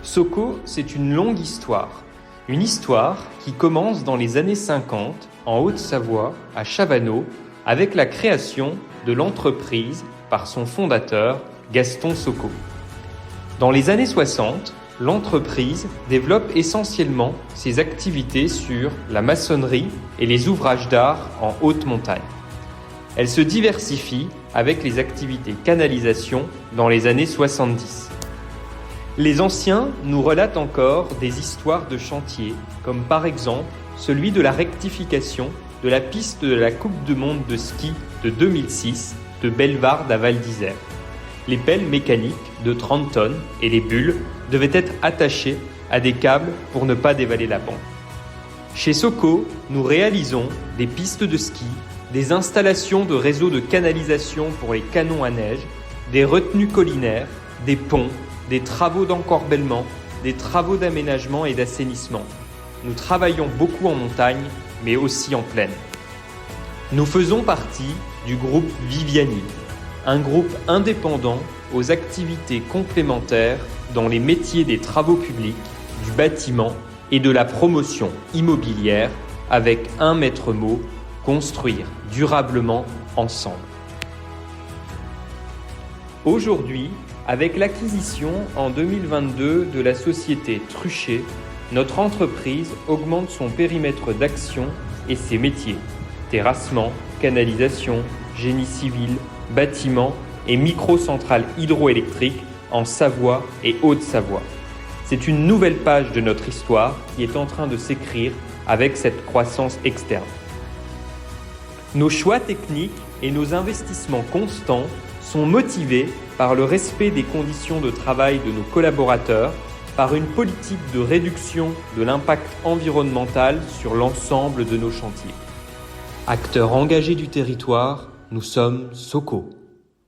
Soco, c'est une longue histoire. Une histoire qui commence dans les années 50, en Haute-Savoie, à Chavanneau, avec la création de l'entreprise par son fondateur, Gaston Soco. Dans les années 60, l'entreprise développe essentiellement ses activités sur la maçonnerie et les ouvrages d'art en haute montagne. Elle se diversifie avec les activités canalisation dans les années 70. Les anciens nous relatent encore des histoires de chantier, comme par exemple celui de la rectification de la piste de la Coupe du Monde de ski de 2006 de Bellevarde à Val d'Isère. Les pelles mécaniques de 30 tonnes et les bulles devaient être attachées à des câbles pour ne pas dévaler la pente. Chez Soco, nous réalisons des pistes de ski, des installations de réseaux de canalisation pour les canons à neige, des retenues collinaires, des ponts, des travaux d'encorbellement, des travaux d'aménagement et d'assainissement. Nous travaillons beaucoup en montagne, mais aussi en plaine. Nous faisons partie du groupe Viviani, un groupe indépendant aux activités complémentaires dans les métiers des travaux publics, du bâtiment et de la promotion immobilière avec un maître mot, construire durablement ensemble. Aujourd'hui, avec l'acquisition en 2022 de la société Truchet, notre entreprise augmente son périmètre d'action et ses métiers. Terrassement, canalisation, génie civil, bâtiment et microcentrales hydroélectriques en Savoie et Haute-Savoie. C'est une nouvelle page de notre histoire qui est en train de s'écrire avec cette croissance externe. Nos choix techniques et nos investissements constants sont motivés par le respect des conditions de travail de nos collaborateurs, par une politique de réduction de l'impact environnemental sur l'ensemble de nos chantiers. Acteurs engagés du territoire, nous sommes Soco.